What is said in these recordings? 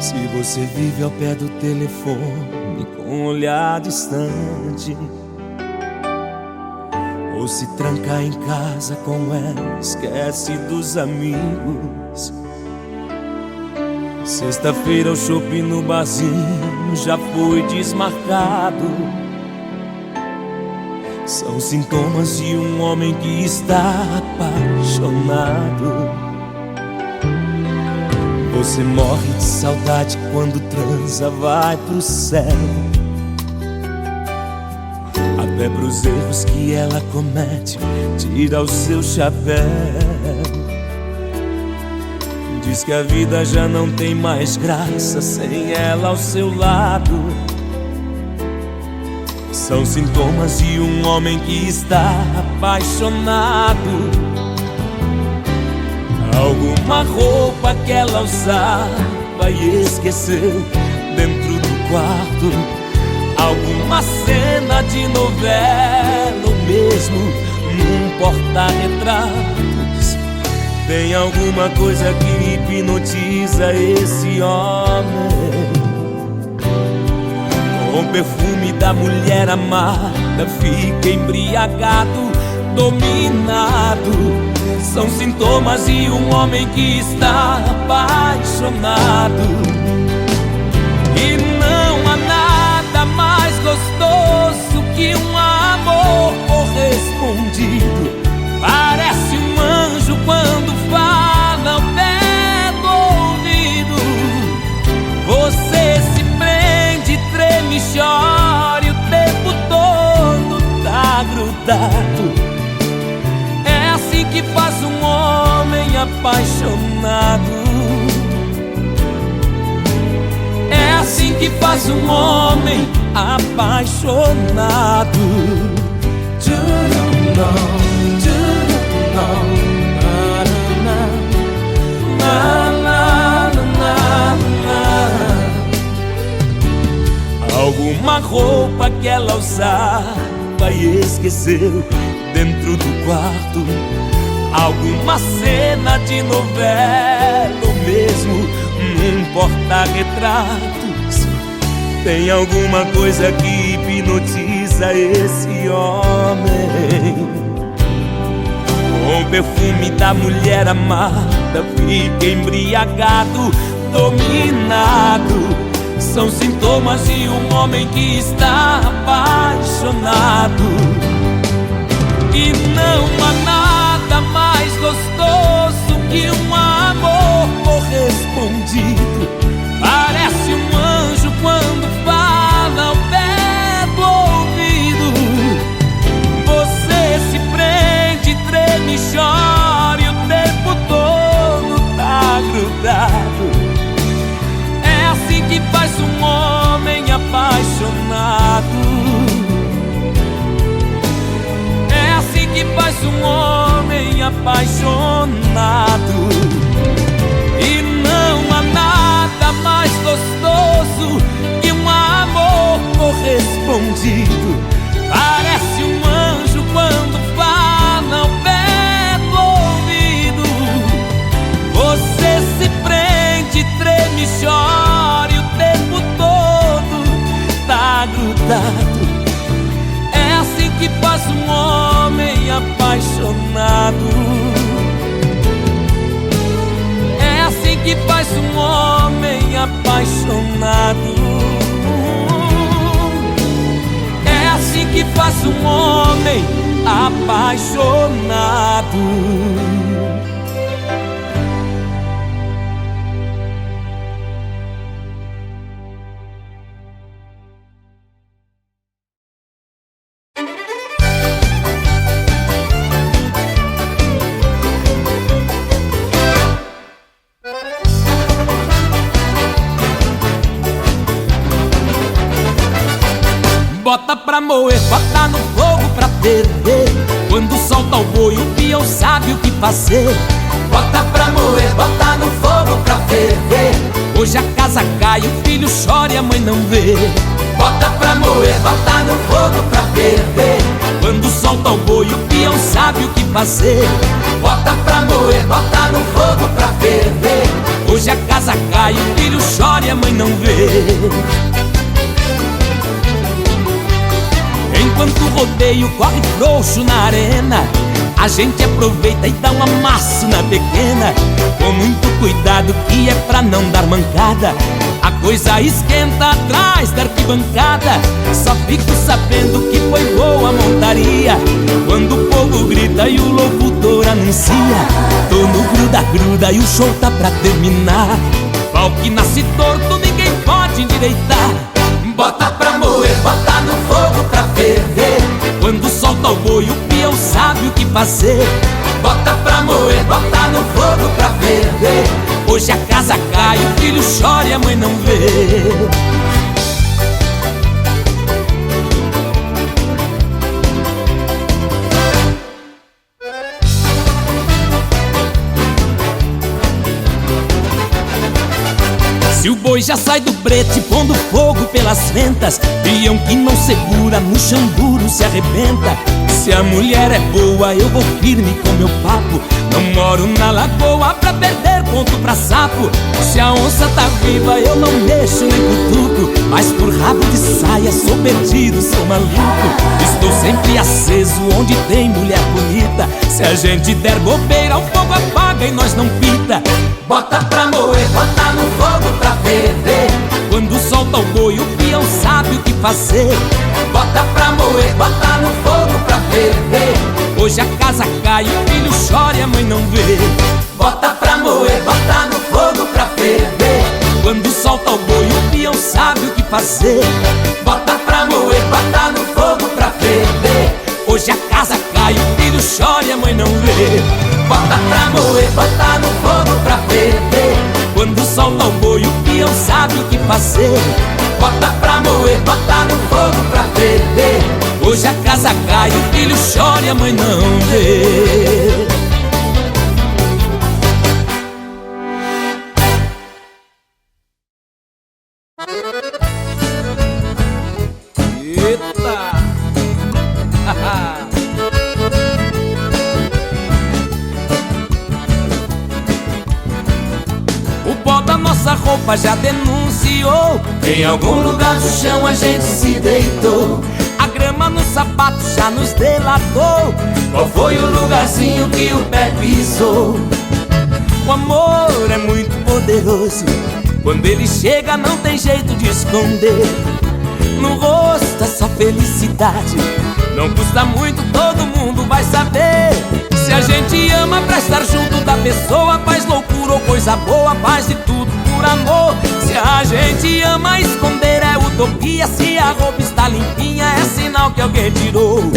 Se você vive ao pé do telefone com um olhar distante, ou se tranca em casa com ela, esquece dos amigos. Sexta-feira o shopping no barzinho já foi desmarcado. São sintomas de um homem que está apaixonado. Você morre de saudade quando transa, vai pro céu. Até pros erros que ela comete, tira o seu chapéu. Diz que a vida já não tem mais graça sem ela ao seu lado. São sintomas de um homem que está apaixonado. Alguma roupa que ela usava e esqueceu dentro do quarto. Alguma cena de novela ou mesmo num porta-retratos. Tem alguma coisa que hipnotiza esse homem. Com o perfume da mulher amada fica embriagado, dominado. São sintomas de um homem que está apaixonado. E não há nada mais gostoso que um amor correspondido. Parece um anjo quando fala ao pé do ouvido. Você se prende, treme, chora e o tempo todo tá grudado. Que faz um homem apaixonado. É assim que faz um homem apaixonado. Alguma roupa que ela usava e esqueceu dentro do quarto. Alguma cena de novela ou mesmo num porta-retratos. Tem alguma coisa que hipnotiza esse homem. Com o perfume da mulher amada fica embriagado, dominado. São sintomas de um homem que está apaixonado. E não há nada mais gostoso que um amor correspondido. Parece um anjo quando fala ao pé do ouvido. Você se prende, treme, chora e o tempo todo tá grudado. É assim que faz um homem apaixonado. Que faz um homem apaixonado. E não há nada mais gostoso que um amor correspondido. Parece um anjo quando fala ao pé do ouvido. Você se prende, treme, chora e o tempo todo tá grudado. Que faz um homem apaixonado. É assim que faz um homem apaixonado. É assim que faz um homem apaixonado. Bota pra moer, bota no fogo pra ferver. Quando solta o boi, o peão sabe o que fazer. Bota pra moer, bota no fogo pra ferver. Hoje a casa cai, o filho chora e a mãe não vê. Bota pra moer, bota no fogo pra ferver. Quando solta o boi, o peão sabe o que fazer. Bota pra moer, bota no fogo pra ferver. Hoje a casa cai, cai, o filho chora e a mãe não vê. Enquanto o rodeio corre frouxo na arena, a gente aproveita e dá um amasso na pequena, com muito cuidado que é pra não dar mancada. A coisa esquenta atrás da arquibancada. Só fico sabendo que foi boa a montaria quando o povo grita e o locutor anuncia: tô no gruda-gruda e o show tá pra terminar. Pau que nasce torto ninguém pode endireitar. Bota pra moer, bota no fogo pra ferver. Quando solta o boi o peão sabe o que fazer. Bota pra moer, bota no fogo pra ferver. Hoje a casa cai, o filho chora e a mãe não vê. Se o boi já sai do brete pondo fogo pelas ventas, peão que não segura no chão duro se arrebenta. Se a mulher é boa eu vou firme com meu papo, não moro na lagoa pra perder ponto pra sapo. Se a onça tá viva eu não mexo nem cutuco, mas por rabo de saia sou perdido, sou maluco. Estou sempre aceso onde tem mulher bonita. Se a gente der bobeira o fogo apaga e nós não pita. Bota pra moer, bota no fogo pra ferver. Quando solta o boi o peão sabe o que fazer. Bota pra moer, bota no fogo pra ferver. Hoje a casa cai, o filho chora e a mãe não vê. Bota pra moer, bota no fogo pra ferver. Quando solta o boi o peão sabe o que fazer. Bota pra moer, bota no fogo pra ferver. Hoje a casa cai, o filho chora e a mãe não vê. Bota pra moer, bota no fogo pra ferver. Quando solta o boi o peão sabe o que fazer. Bota pra moer, bota no fogo pra ferver. Hoje a casa cai, o filho chora e a mãe não vê. Eita! O pó da nossa roupa já denunciou. Em algum lugar do chão a gente se deitou. A grama no sapato já nos delatou. Qual foi o lugarzinho que o pé pisou? O amor é muito poderoso. Quando ele chega não tem jeito de esconder. No rosto é só felicidade. Não custa muito, todo mundo vai saber. Se a gente ama pra estar junto da pessoa, faz loucura ou coisa boa, faz de tudo por amor. Se a gente ama, esconder é utopia. Se a roupa está limpinha é sinal que alguém tirou.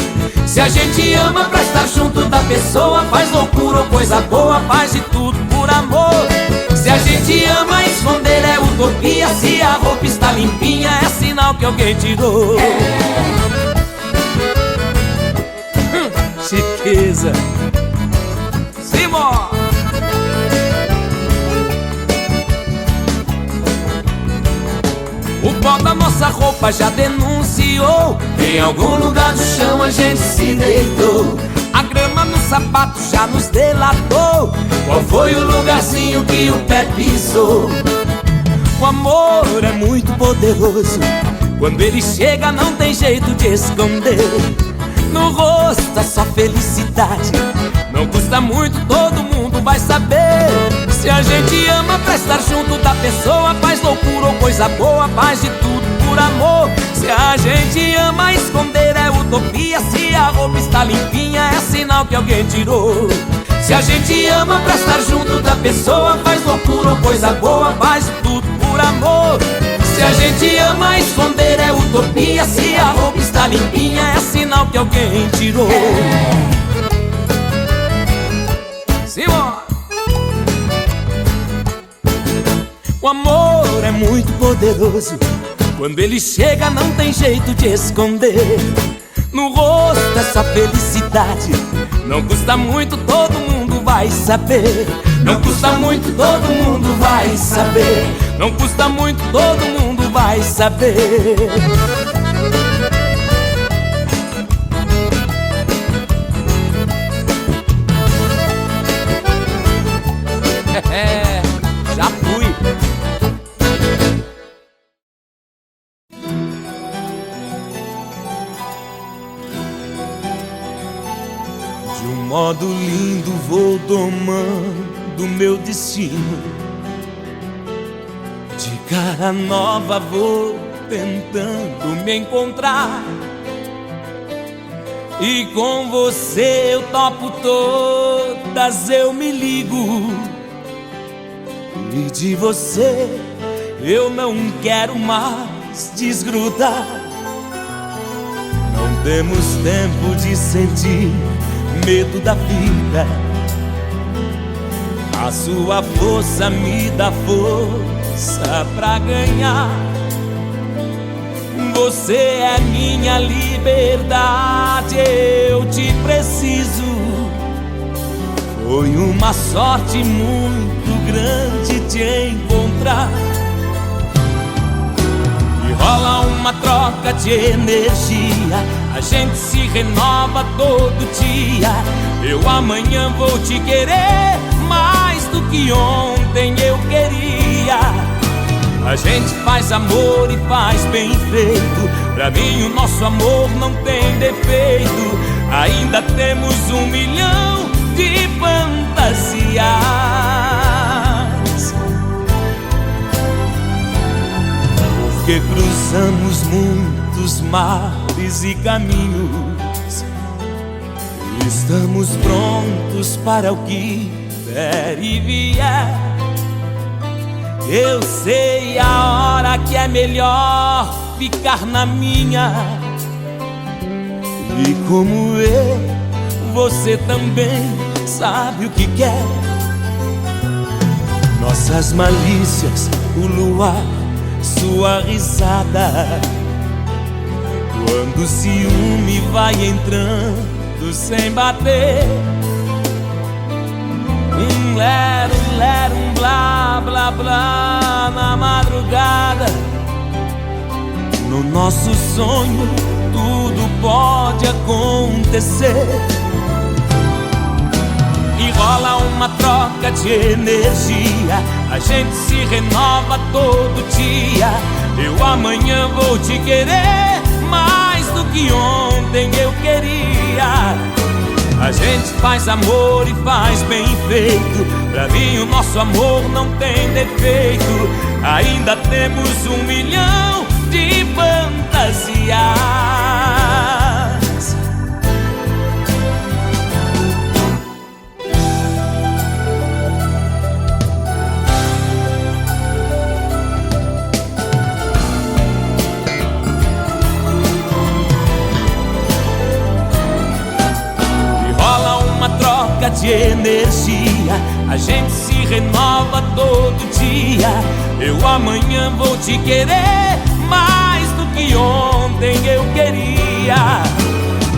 Se a gente ama pra estar junto da pessoa, faz loucura ou coisa boa, faz de tudo por amor. Se a gente ama, esconder é utopia. Se a roupa está limpinha é sinal que alguém tirou. Chiqueza. Simão. O pó da nossa roupa já denunciou. Em algum lugar do chão a gente se deitou. A grama no sapato já nos delatou. Qual foi o lugarzinho que o pé pisou? O amor é muito poderoso. Quando ele chega não tem jeito de esconder. No rosto é só felicidade. Não custa muito, todo mundo vai saber. Se a gente ama pra estar junto da pessoa, faz loucura ou coisa boa, faz de tudo por amor. Se a gente ama, esconder é utopia. Se a roupa está limpinha é sinal que alguém tirou. Se a gente ama pra estar junto da pessoa, faz loucura ou coisa boa, faz de tudo por amor. Se a gente ama, esconder é utopia. Se a roupa está limpinha é sinal que alguém tirou. Simão. O amor é muito poderoso. Quando ele chega não tem jeito de esconder. No rosto essa felicidade. Não custa muito, todo mundo vai saber. Não custa muito, todo mundo vai saber. Não custa muito, todo mundo vai saber. Já fui. modo lindo vou domando meu destino. De cara nova vou tentando me encontrar. E com você eu topo todas, eu me ligo. E de você eu não quero mais desgrudar. Não temos tempo de sentir medo da vida. A sua força me dá força pra ganhar. Você é minha liberdade, eu te preciso. Foi uma sorte muito grande te encontrar. E rola uma troca de energia, a gente se renova todo dia. Eu amanhã vou te querer mais do que ontem eu queria. A gente faz amor e faz bem feito. Pra mim o nosso amor não tem defeito. Ainda temos 1 milhão de fantasias. Porque cruzamos muitos mares e caminhos. Estamos prontos para o que der e vier. Eu sei a hora que é melhor ficar na minha. E como eu, você também sabe o que quer. Nossas malícias, o luar, sua risada. Quando o ciúme vai entrando sem bater. Um lero, lero, um blá, blá, blá na madrugada. No nosso sonho tudo pode acontecer. E rola uma troca de energia, a gente se renova todo dia. Eu amanhã vou te querer mais do que ontem eu queria. A gente faz amor e faz bem feito. Pra mim o nosso amor não tem defeito. Ainda temos 1 milhão de fantasias. De energia, a gente se renova todo dia. Eu amanhã vou te querer mais do que ontem eu queria.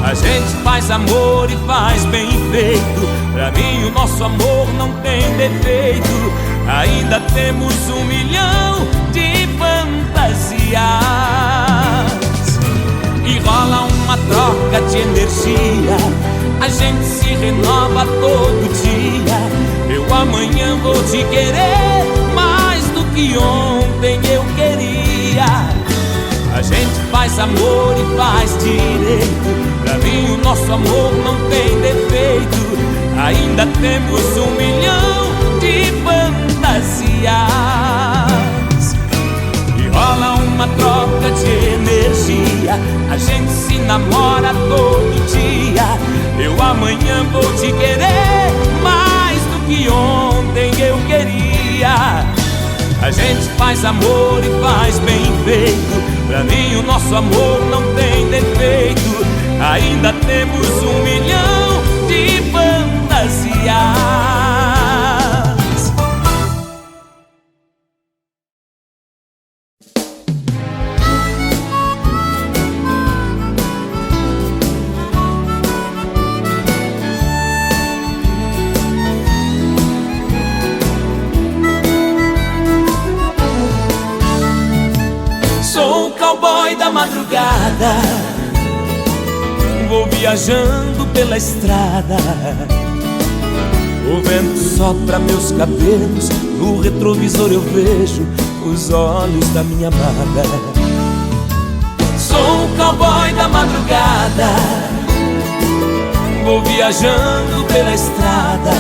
A gente faz amor e faz bem feito. Pra mim o nosso amor não tem defeito. Ainda temos 1 milhão de fantasias. E rola uma troca de energia, a gente se renova todo dia. Eu amanhã vou te querer mais do que ontem eu queria. A gente faz amor e faz direito. Pra mim o nosso amor não tem defeito. Ainda temos 1 milhão de fantasias. E rola uma troca de energia, a gente se namora todo dia. Eu amanhã vou te querer mais do que ontem eu queria. A gente faz amor e faz bem feito. Pra mim o nosso amor não tem defeito. Ainda temos 1 milhão de fantasias. Da madrugada, vou viajando pela estrada. O vento sopra meus cabelos, no retrovisor eu vejo os olhos da minha amada. Sou um cowboy da madrugada, Vou viajando pela estrada,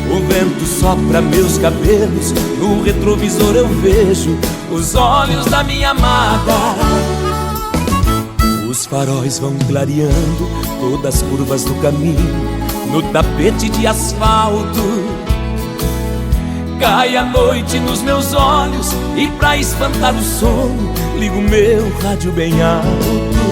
o vento sopra meus cabelos, no retrovisor eu vejo os olhos da minha amada. Os faróis vão clareando todas as curvas do caminho, no tapete de asfalto. Cai a noite nos meus olhos e pra espantar o sono ligo meu rádio bem alto.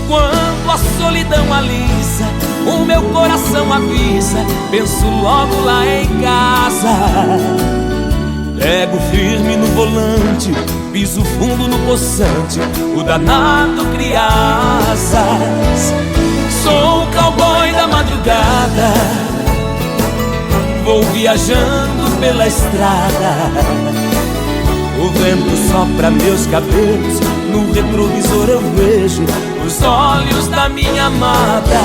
Quando a solidão alisa, o meu coração avisa, penso logo lá em casa. Pego firme no volante, piso fundo no poçante, o danado cria asas. Sou o cowboy da madrugada, vou viajando pela estrada. O vento sopra meus cabelos, no retrovisor eu vejo os olhos da minha amada.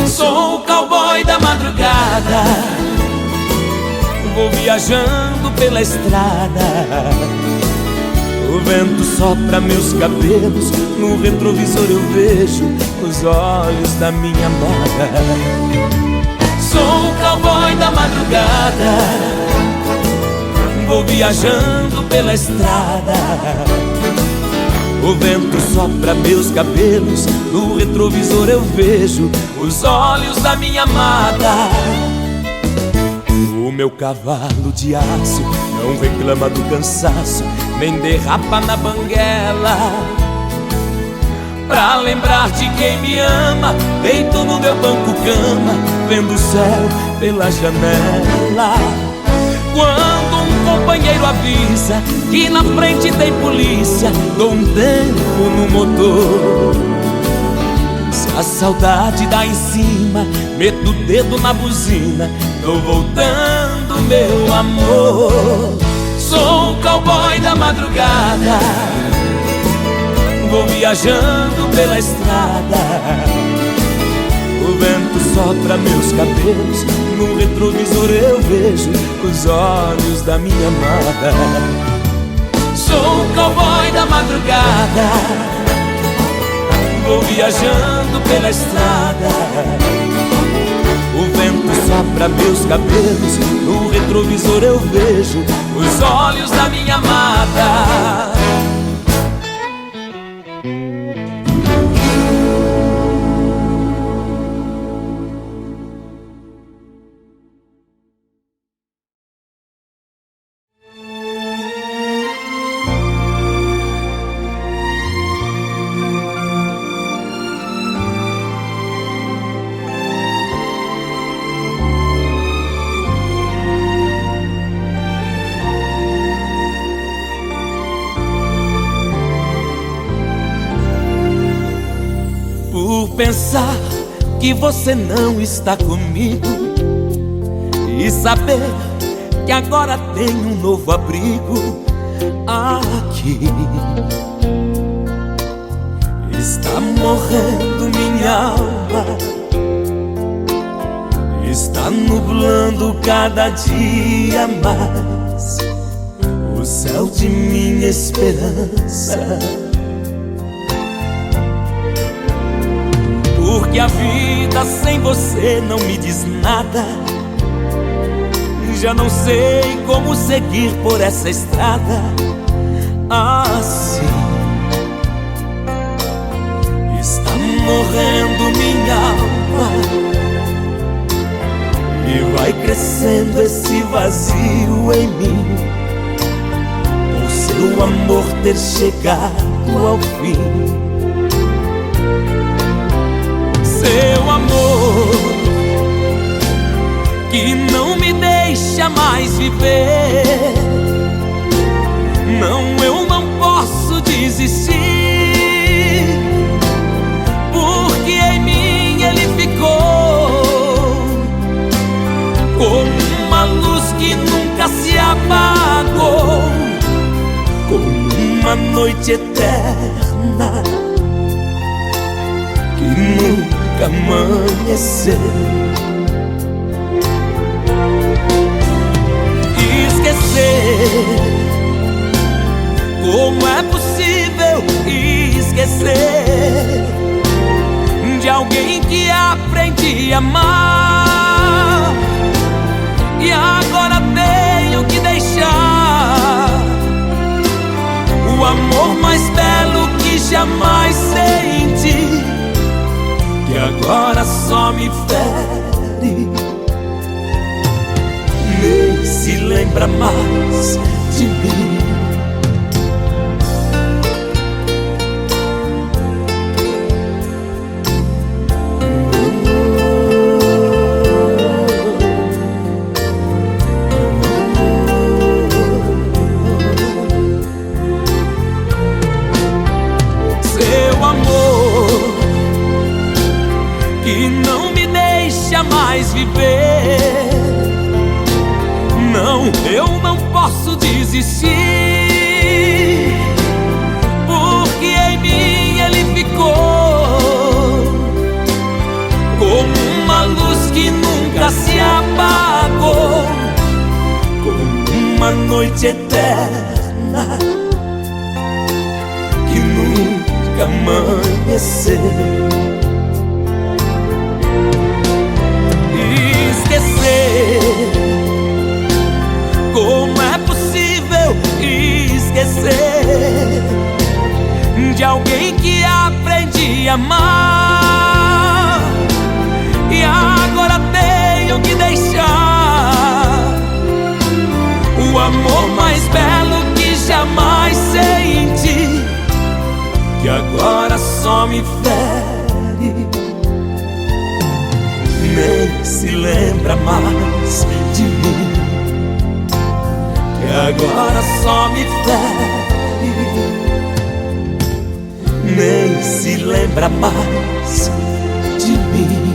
Sou o cowboy da madrugada, vou viajando pela estrada. O vento sopra meus cabelos, no retrovisor eu vejo os olhos da minha amada. Sou o cowboy da madrugada, vou viajando pela estrada. O vento sopra meus cabelos, no retrovisor eu vejo os olhos da minha amada. O meu cavalo de aço não reclama do cansaço, nem derrapa na banguela. Pra lembrar de quem me ama, deito no meu banco-cama, vendo o céu pela janela. Quando um companheiro avisa que na frente tem polícia, dou um tempo no motor. Se a saudade dá em cima, meto o dedo na buzina, tô voltando, meu amor. Sou o cowboy da madrugada, vou viajando pela estrada. O vento sopra meus cabelos, no retrovisor eu vejo os olhos da minha amada. Sou o cowboy da madrugada, vou viajando pela estrada. O vento sopra meus cabelos, no retrovisor eu vejo os olhos da minha amada. Por pensar que você não está comigo e saber que agora tenho um novo abrigo aqui, está morrendo minha alma, está nublando cada dia mais o céu de minha esperança. Porque a vida sem você não me diz nada. Já não sei como seguir por essa estrada assim. Está morrendo minha alma e vai crescendo esse vazio em mim, por seu amor ter chegado ao fim. Seu amor que não me deixa mais viver. Não, eu não posso desistir, porque em mim ele ficou como uma luz que nunca se apagou, como uma noite eterna que nunca amanheceu. Esquecer, como é possível esquecer de alguém que aprendi a amar? E agora tenho que deixar o amor mais belo que jamais senti, que agora só me fere, nem se lembra mais de mim. Que não me deixa mais viver. Não, eu não posso desistir, porque em mim ele ficou como uma luz que nunca se apagou, como uma noite eterna que nunca amanheceu. Como é possível esquecer de alguém que aprendi a amar? E agora tenho que deixar o amor mais belo que jamais senti, que agora só me fere, nem se lembra mais de mim, que agora só me fere, nem se lembra mais de mim.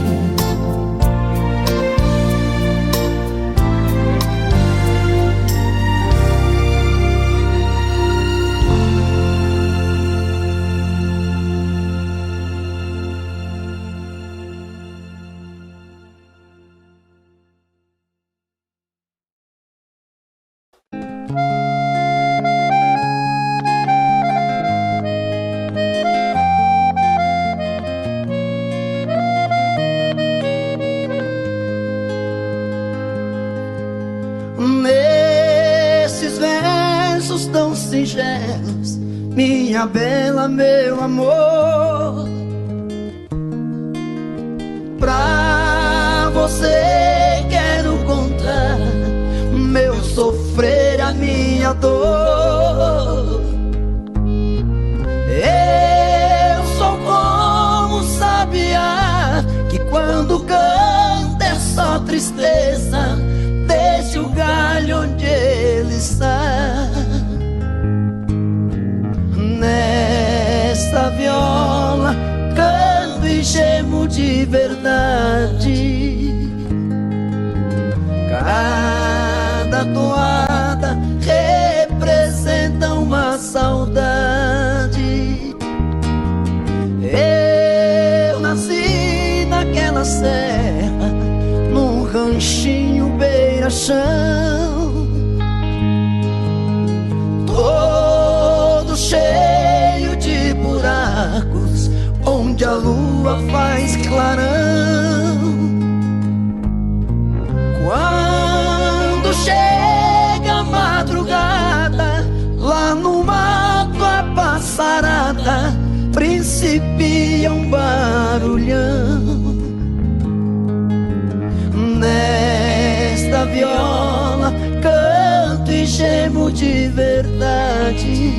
Nesses versos tão singelos, minha bela, meu amor, pra você quero contar meu sofrer, a minha dor. Eu sou como sabiá que quando canta é só tristeza, deixe o galho onde ele está. Nesta viola canto e gemo de verdade. Cada toada representa uma saudade. Eu nasci naquela serra, num ranchinho beira-chão, todo cheio de buracos, onde a lua faz clarão. Quando chega a madrugada, lá no mato a passarada principia um barulhão. Nesta viola canto e gemo de verdade.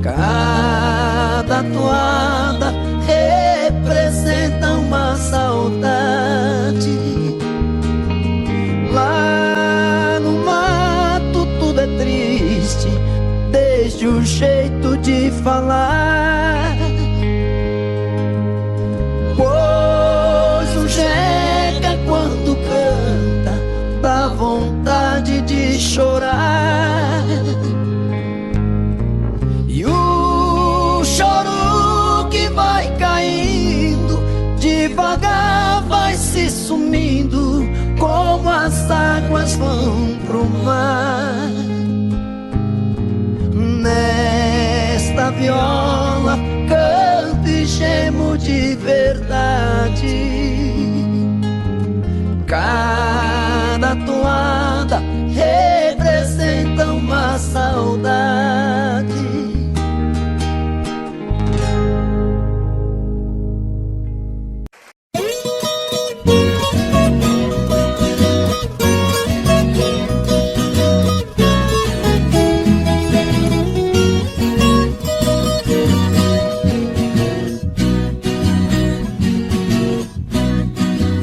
Cada toada representa uma saudade. Lá no mato tudo é triste, desde o jeito de falar. Pois o jeca quando canta dá vontade de chorar. E o choro que vai eles vão pro mar. Nesta viola canto e gemo de verdade. Cada toada representa uma saudade.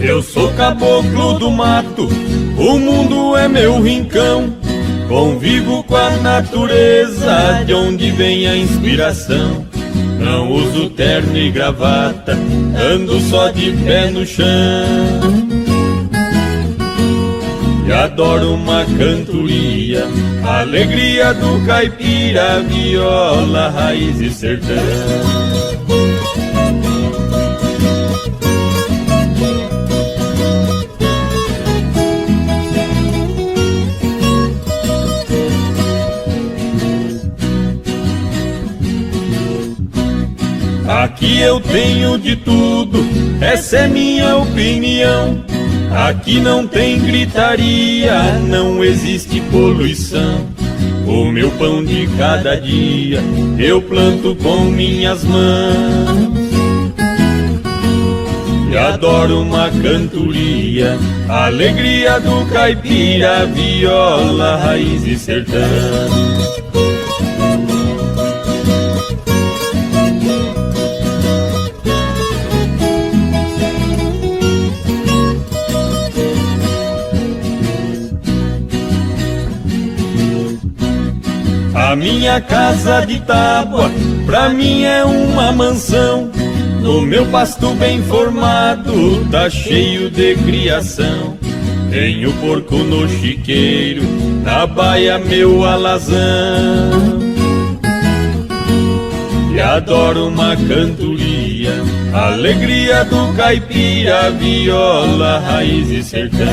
Eu sou caboclo do mato, o mundo é meu rincão. Convivo com a natureza, de onde vem a inspiração. Não uso terno e gravata, ando só de pé no chão. E adoro uma cantoria, a alegria do caipira, viola, raiz e sertão. Aqui eu tenho de tudo, essa é minha opinião. Aqui não tem gritaria, não existe poluição. O meu pão de cada dia eu planto com minhas mãos. E adoro uma cantoria, a alegria do caipira, viola, raiz e sertão. A minha casa de tábua, pra mim é uma mansão. No meu pasto bem formado, tá cheio de criação. Tenho porco no chiqueiro, na baia meu alazão. E adoro uma cantoria, a alegria do caipira, viola, raiz e sertão.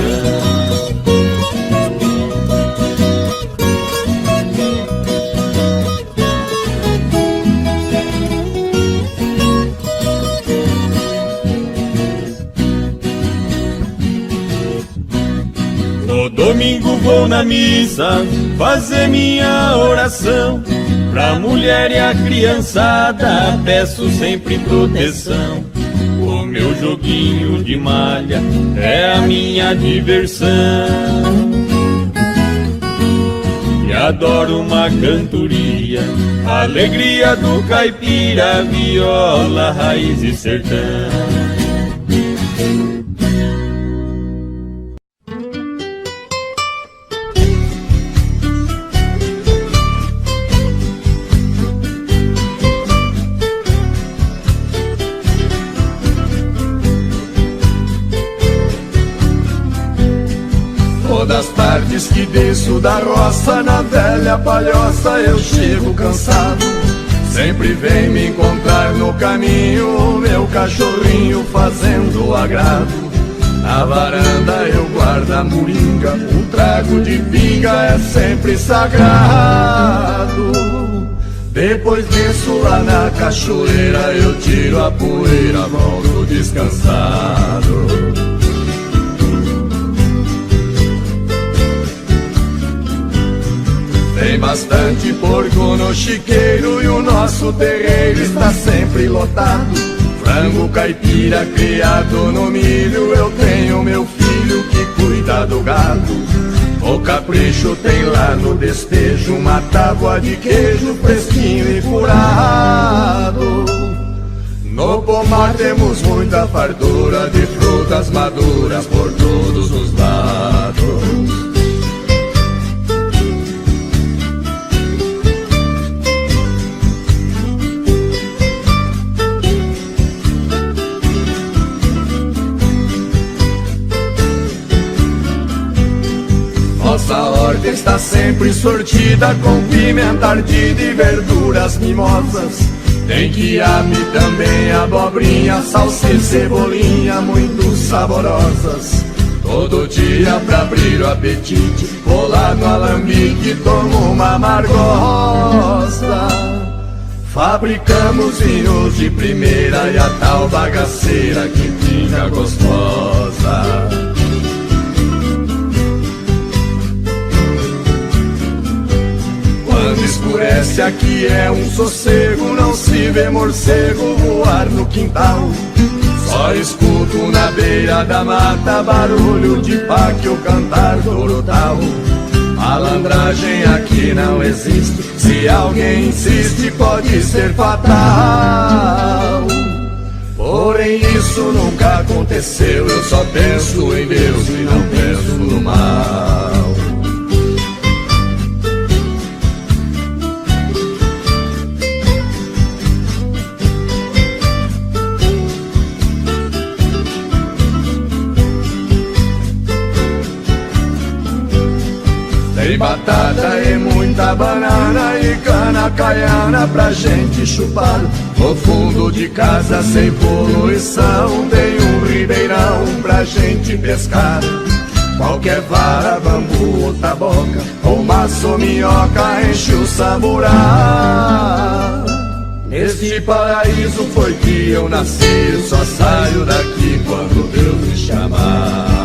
Domingo vou na missa fazer minha oração. Pra mulher e a criançada peço sempre proteção. O meu joguinho de malha é a minha diversão. E adoro uma cantoria, a alegria do caipira, viola, raiz e sertão. Das tardes que desço da roça, na velha palhoça eu chego cansado. Sempre vem me encontrar no caminho meu cachorrinho fazendo agrado. Na varanda eu guardo a moringa, um trago de pinga é sempre sagrado. Depois desço lá na cachoeira, eu tiro a poeira, volto descansado. Tem bastante porco no chiqueiro e o nosso terreiro está sempre lotado. Frango caipira criado no milho, eu tenho meu filho que cuida do gado. O capricho tem lá no despejo uma tábua de queijo fresquinho e curado. No pomar temos muita fartura de frutas maduras por todos os lados. Nossa horta está sempre sortida com pimenta ardida e verduras mimosas. Tem quiabo também, abobrinha, salsicha e cebolinha muito saborosas. Todo dia pra abrir o apetite, vou lá no alambique, tomo uma amargosa. Fabricamos vinhos de primeira e a tal bagaceira que fica gostosa. Quando escurece aqui é um sossego, não se vê morcego voar no quintal. Só escuto na beira da mata barulho de páquio cantar touro-tal. Malandragem aqui não existe, se alguém insiste pode ser fatal. Porém isso nunca aconteceu, eu só penso em Deus e não penso no mal. Tem batata e muita banana e cana caiana pra gente chupar. No fundo de casa sem poluição tem um ribeirão pra gente pescar. Qualquer vara, bambu ou taboca, ou maço ou minhoca enche o samburá. Neste paraíso foi que eu nasci, só saio daqui quando Deus me chamar.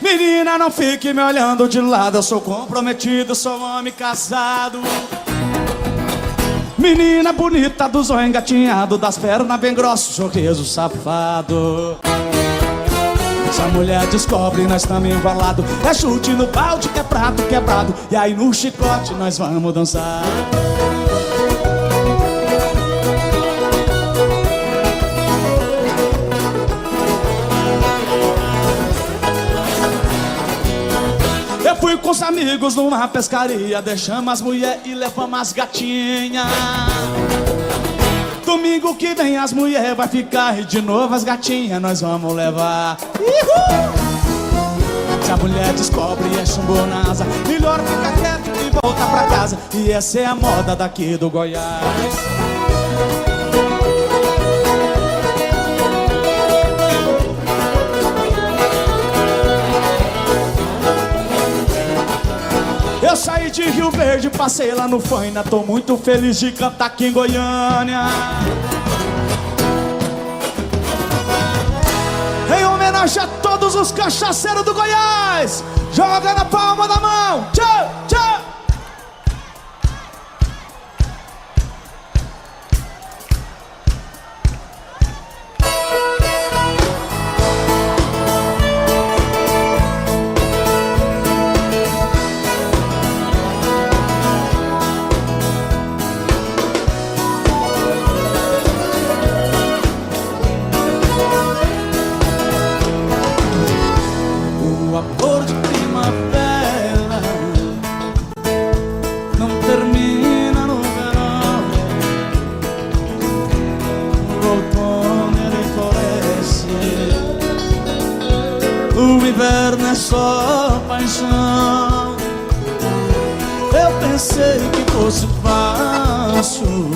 Menina, não fique me olhando de lado, eu sou comprometido, sou homem casado. Menina bonita, do zóio engatinhado, das pernas bem grossas, sorriso safado. Se a mulher descobre, nós estamos enrolados. É chute no balde, que é prato quebrado, e aí no chicote nós vamos dançar. Fui com os amigos numa pescaria, deixamos as mulheres e levamos as gatinhas. Domingo que vem as mulheres vai ficar e de novo as gatinhas nós vamos levar. Uhul! Se a mulher descobre é chumbonasa, melhor ficar quieto e voltar pra casa. E essa é a moda daqui do Goiás. Eu saí de Rio Verde, passei lá no Faina, tô muito feliz de cantar aqui em Goiânia. Em homenagem a todos os cachaceiros do Goiás, joga na palma da mão, tchau, tchau. O inverno é só paixão. Eu pensei que fosse fácil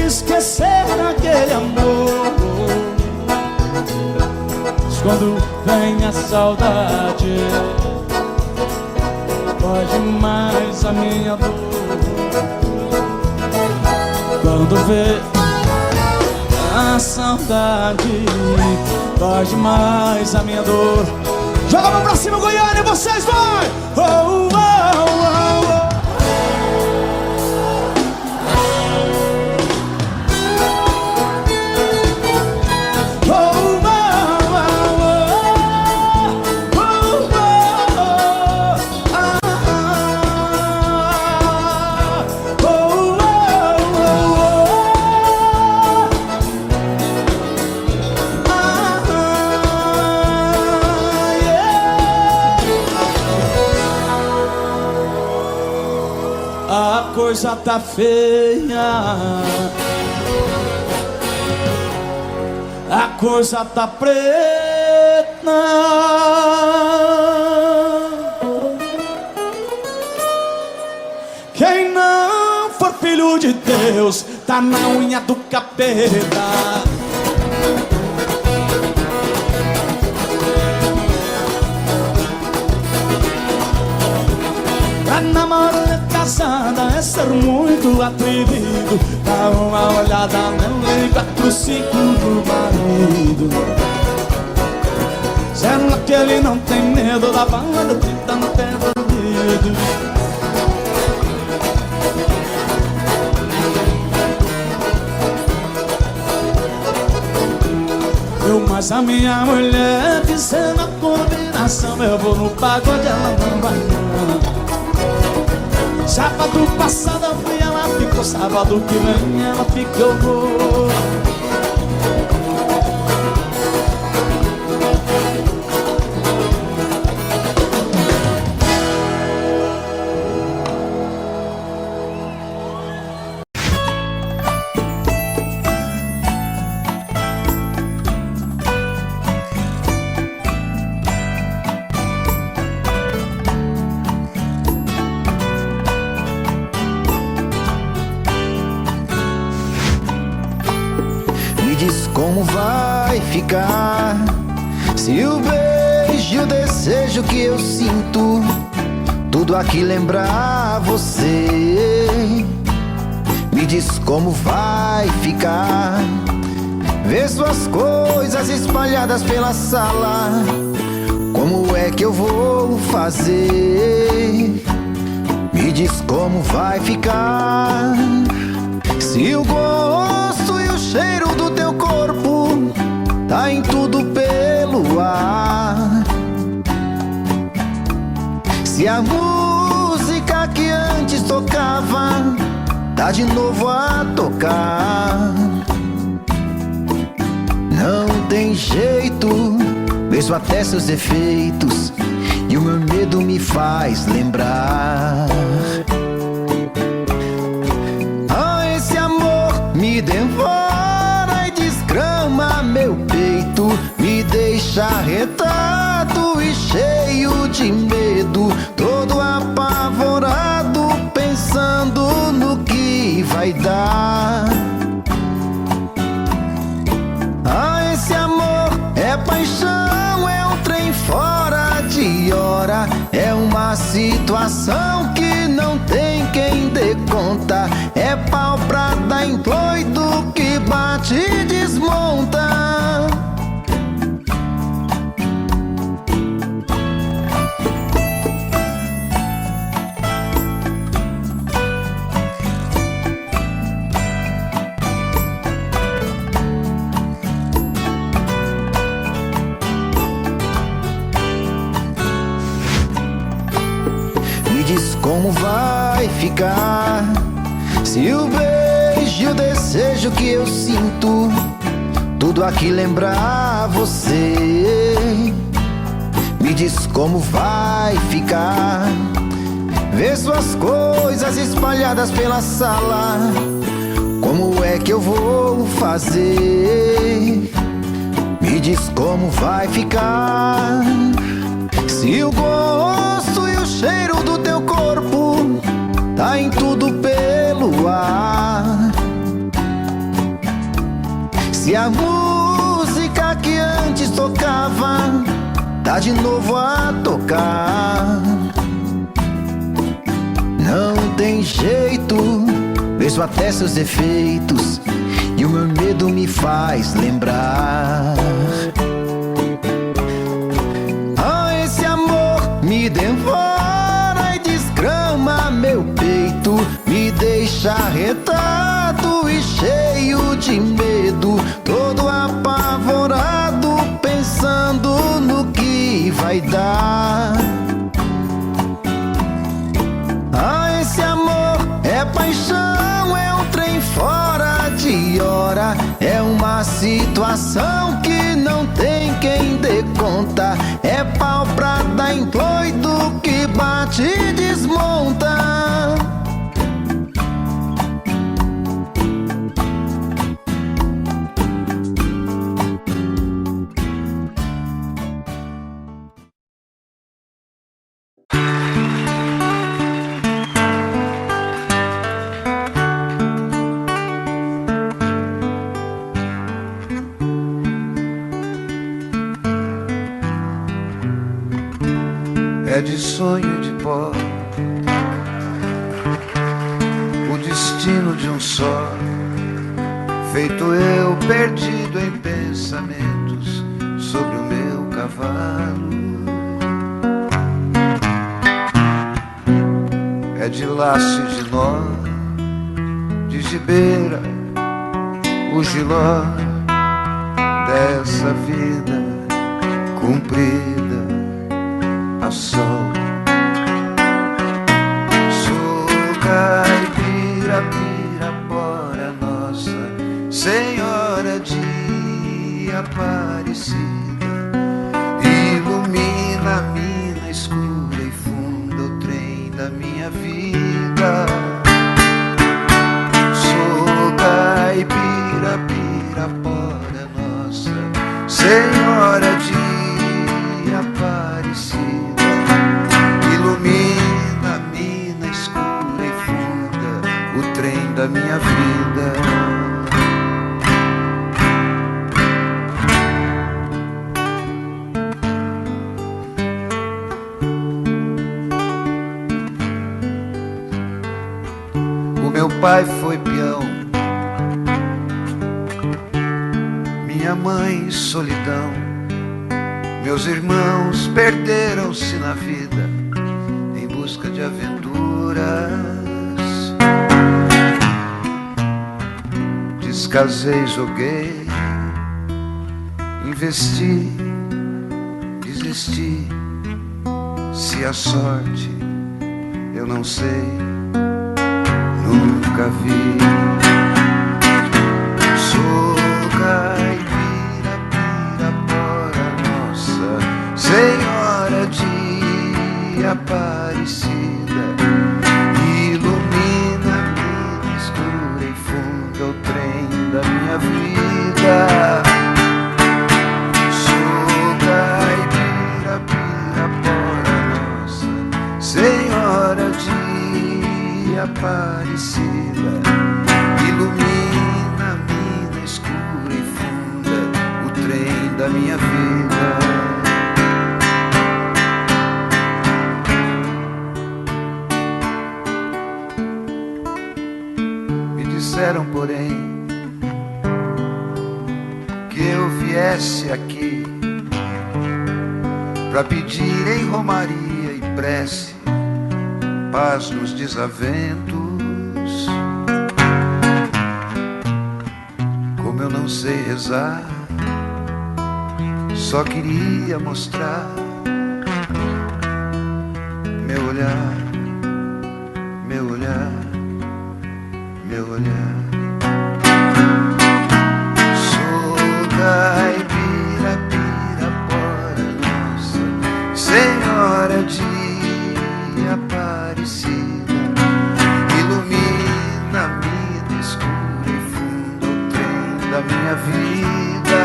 esquecer aquele amor, mas quando vem a saudade, pode mais a minha dor. Quando vê a saudade, dói demais a minha dor. Joga a mão pra cima, Goiânia, e vocês vai! Oh, oh, oh, oh. A coisa tá feia, a coisa tá preta. Quem não for filho de Deus tá na unha do capeta. Pra namorar casada é ser muito atrevido. Dá uma olhada no lei 4-5 do marido. Será que ele não tem medo da banda de não ter bandido? Eu mais a minha mulher fizendo a combinação. Eu vou no pagode, ela não vai não. Sábado passado eu fui, ela ficou. Sábado que vem ela ficou. Como vai ficar se o beijo e o desejo que eu sinto tudo aqui lembrar você? Me diz como vai ficar ver suas coisas espalhadas pela sala. Como é que eu vou fazer? Me diz como vai ficar se o gosto e o cheiro do teu corpo tá em tudo pelo ar. Se a música que antes tocava tá de novo a tocar. Não tem jeito, vejo até seus defeitos e o meu medo me faz lembrar. Esse amor me devora e desgrama meu peito, me deixa arretado e cheio de medo, todo apavorado, pensando no que vai dar. Esse amor é paixão, é um trem fora de hora, é uma situação que não tem quem dê conta, é pau pra dar em doido que bate e desmonta. Me diz como vai ficar se o beijo e o desejo que eu sinto tudo aqui lembrar você? Me diz como vai ficar ver suas coisas espalhadas pela sala. Como é que eu vou fazer? Me diz como vai ficar se o gosto e o cheiro do teu corpo tá em tudo pelo ar. Se a música que antes tocava tá de novo a tocar. Não tem jeito, vejo até seus defeitos e o meu medo me faz lembrar. Esse amor me devora e desgrama meu peito, me deixa arretado e cheio de medo, todo apavorado, pensando no que vai dar. Esse amor é paixão, é um trem fora de hora, é uma situação que não tem é de sonho de pó, o destino de um só, feito eu perdido em pensamentos sobre o meu cavalo. É de laço e de nó, de gibeira, o giló dessa vida cumprida a sol. Sou caipira, pirapora nossa Senhora de Aparecida, ilumina a mina escura e funda o trem da minha vida. Sou caipira, pirapora nossa Senhora de Aparecida, ilumina a mina escura e funda o trem da minha vida. Meu pai foi peão, minha mãe solidão, meus irmãos perderam-se na vida em busca de aventuras. Descasei, joguei, investi, desisti. Se a sorte eu não sei, nunca vi. Sou caipira, pirapora nossa Senhora de Aparecida, ilumina a mina escura e funda o trem da minha vida. Sou caipira, pirapora nossa Senhora de Aparecida, ilumina a mina escura e funda o trem da minha vida. Me disseram, porém, que eu viesse aqui pra pedir em romaria e prece paz nos desaventos. Como eu não sei rezar, só queria mostrar meu olhar, meu olhar, meu olhar. Sou caipira, pirapora nossa Senhora de Aparecida, ilumina a mina escura e funda o trem da minha vida.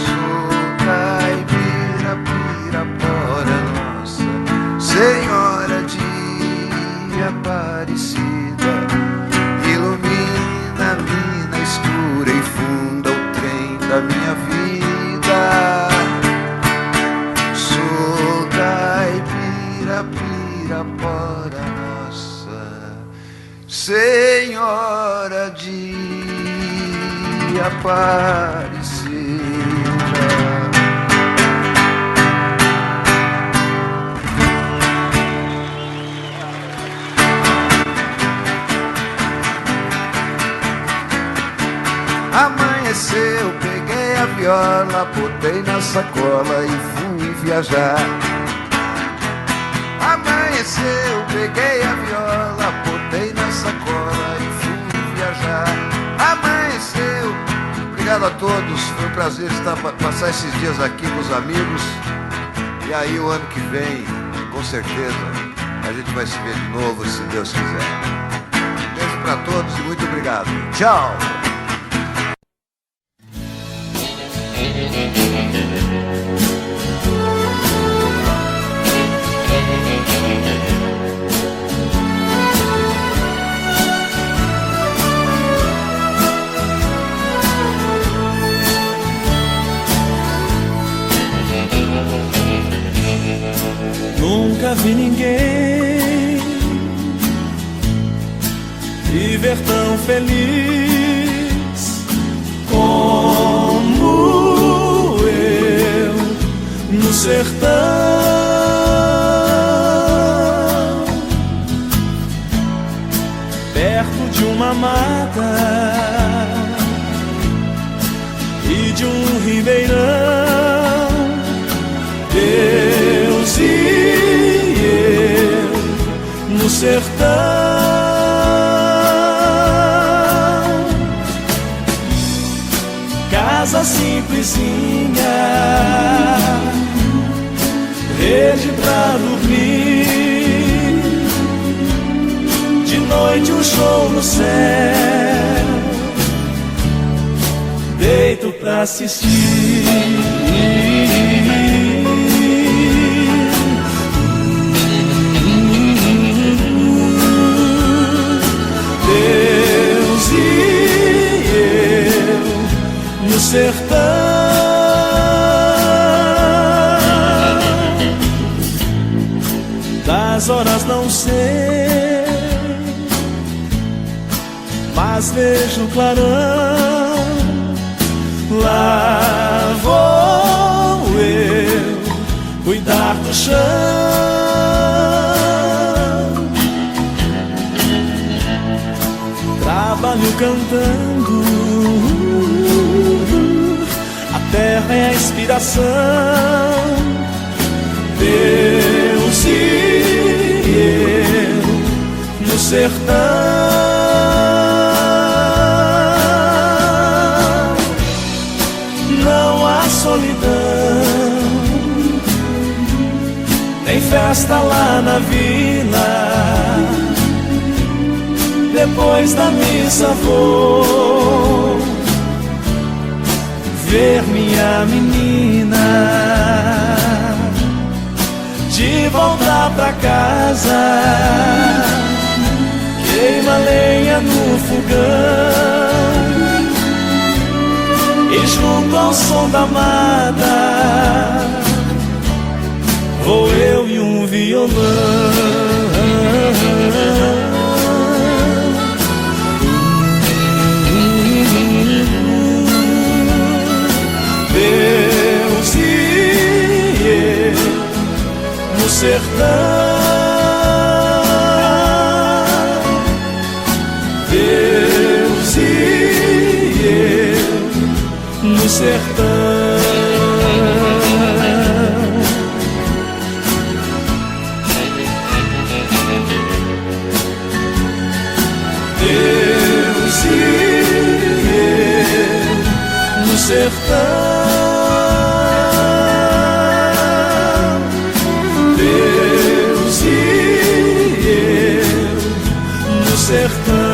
Sou caipira, pirapora nossa Senhora de Aparecida, ilumina a mina escura e funda o trem da minha vida. Sou caipira, pirapora nossa Senhora de Aparecida. Amanheceu, peguei a viola, botei na sacola e fui viajar. Amanheceu, peguei a viola, botei na sacola e fui viajar. Amanheceu. Obrigado a todos, foi um prazer passar esses dias aqui com os amigos. E aí o ano que vem, com certeza, a gente vai se ver de novo, se Deus quiser. Beijo pra todos e muito obrigado. Tchau! feliz como eu no sertão, perto de uma mata e de um ribeirão. Deus e eu no sertão, casa simplesinha, rede pra dormir, de noite um show no céu, deito pra assistir. Deus e eu no sertão, das horas não sei, mas vejo clarão. Lá vou eu cuidar do chão, trabalho cantando, a terra é a inspiração. Deus e eu no sertão, não há solidão, tem festa lá na vila. Depois da missa vou ver minha menina. De volta pra casa, queima lenha no fogão, e junto ao som da amada vou eu e um violão. Deus e eu no sertão, Deus e eu no sertão. Deus e eu no sertão, Deus e eu no sertão.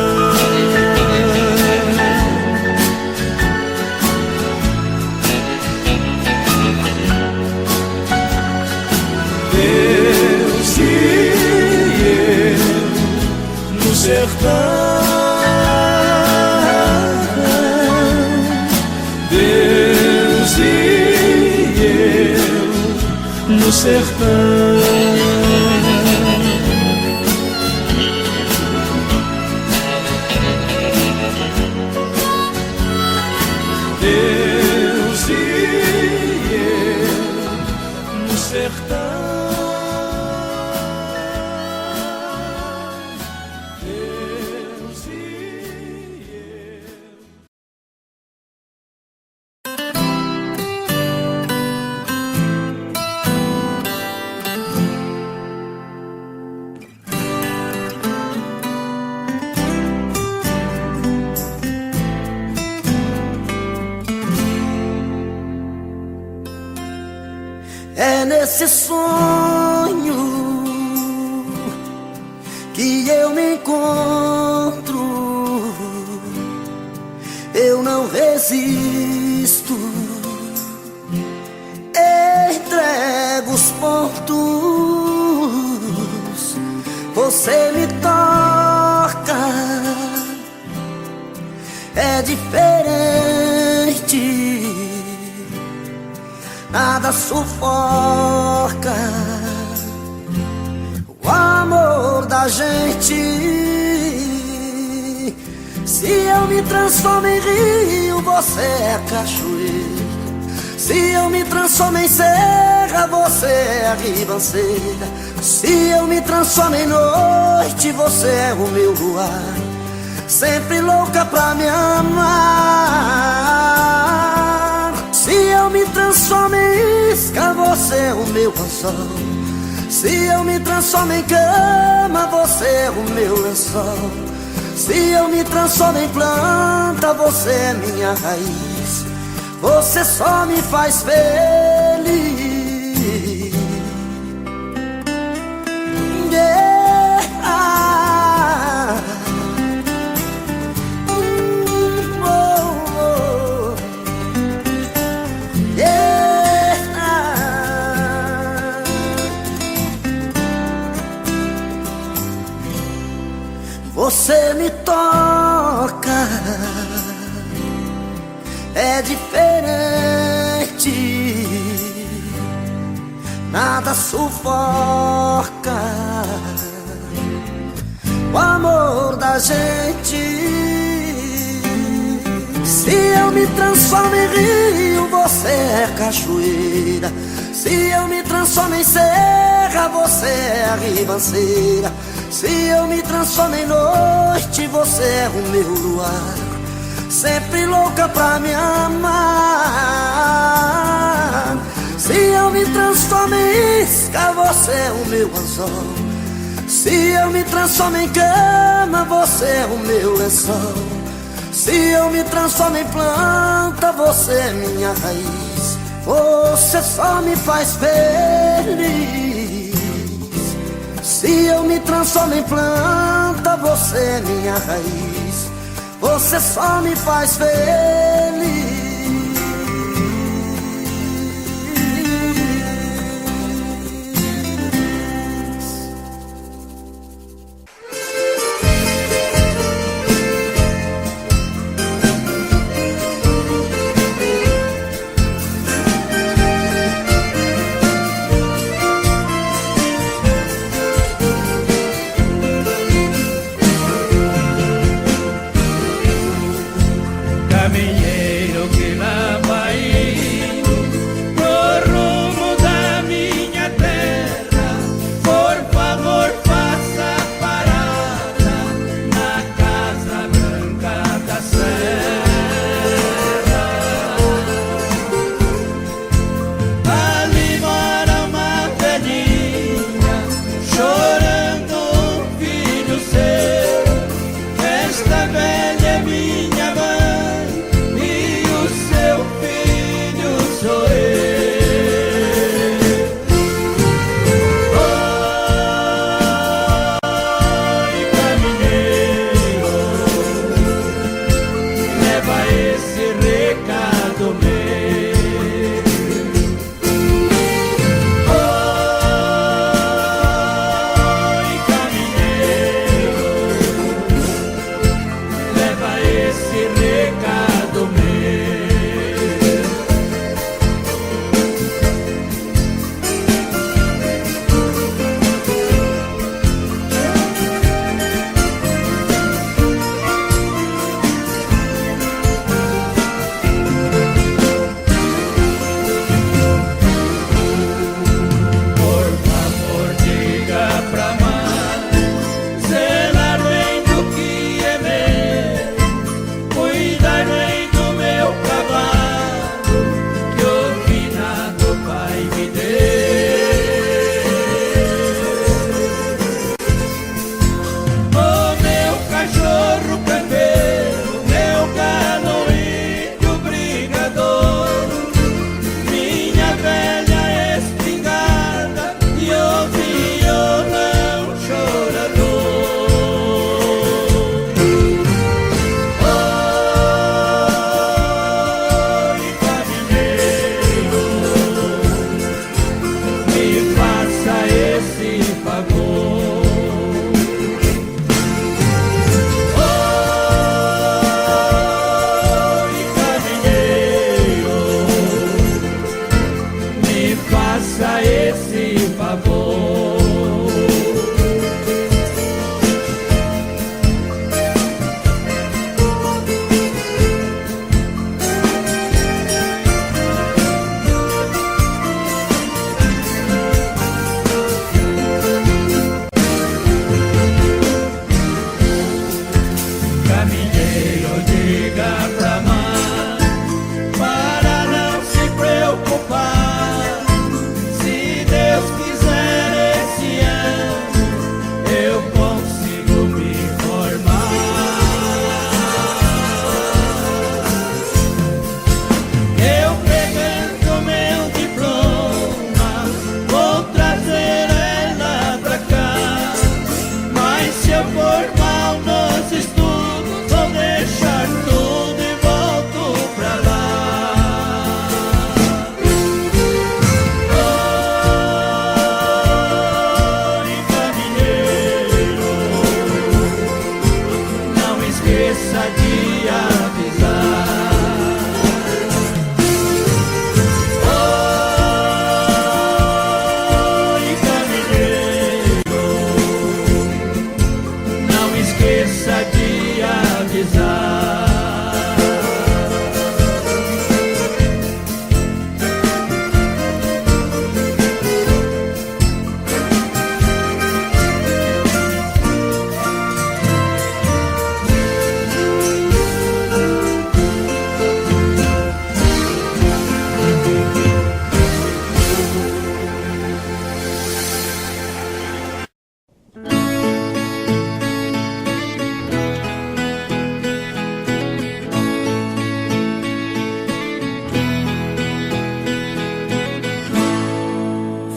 Deus e eu no sertão, Deus e eu no sertão. Deus e eu no sertão. Deus e eu. É nesse sonho que eu me encontro, eu não resisto, entrego os pontos, você me toca, é diferente, nada sufoca o amor da gente. Se eu me transformo em rio, você é cachoeira. Se eu me transformo em serra, você é ribanceira. Se eu me transformo em noite, você é o meu luar, sempre louca pra me amar. Se eu me transformo em isca, você é o meu anzol. Se eu me transformo em cama, você é o meu lençol. Se eu me transformo em planta, você é minha raiz. Você só me faz feliz. Yeah. Oh, oh. Yeah. Você me toca, é diferente, nada sufoca o amor da gente. Se eu me transformo em rio, você é cachoeira. Se eu me transformo em serra, você é ribanceira. Se eu me transformo em noite, você é o meu luar, sempre louca pra me amar. Se eu me transformo em isca, você é o meu anzol. Se eu me transformo em cama, você é o meu lençol. Se eu me transformo em planta, você é minha raiz. Você só me faz feliz. Se eu me transformo em planta, você é minha raiz. Você só me faz feliz. Caminhei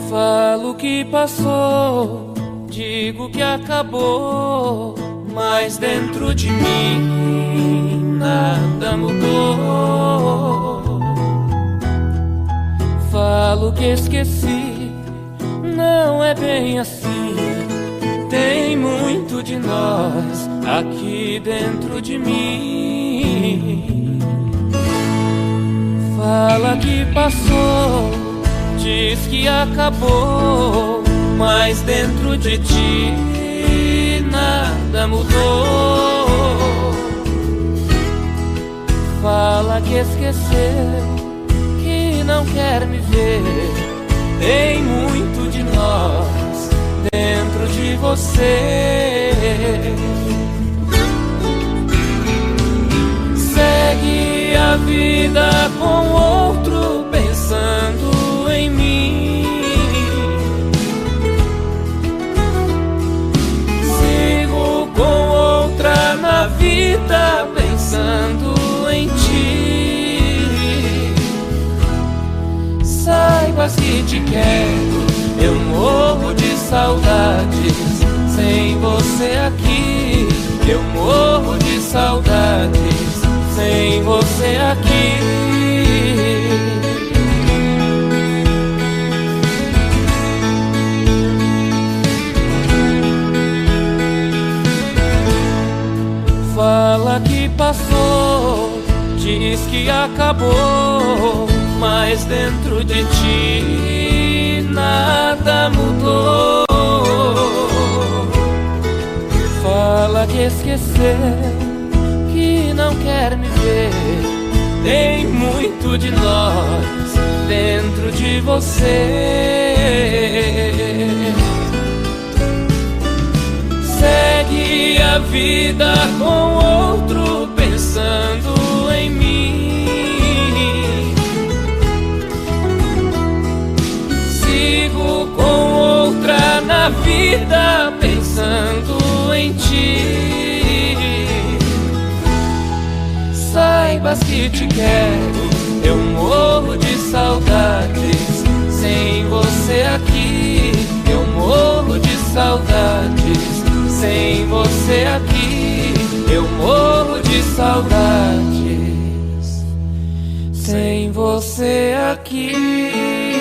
Falo que passou, digo que acabou, mas dentro de mim nada mudou. Falo que esqueci, não é bem assim. Tem muito de nós aqui dentro de mim. Fala que passou, diz que acabou, mas dentro de ti nada mudou. Fala que esqueceu, que não quer me ver. Tem muito de nós dentro de você. Segue a vida com outro pensando em mim. Sigo com outra na vida pensando em ti. Saibas que te quero, eu morro de saudades sem você aqui. Eu morro de saudades sem você aqui. Fala que passou, diz que acabou, mas dentro de ti nada mudou. Fala que esqueceu, que não quer me ver. Tem muito de nós dentro de você. Segue a vida com outro pensando em mim. Sigo com outra na vida pensando em ti. Saibas que te quero, eu morro de saudades sem você aqui. Eu morro de saudades sem você aqui. Eu morro de saudades sem você aqui.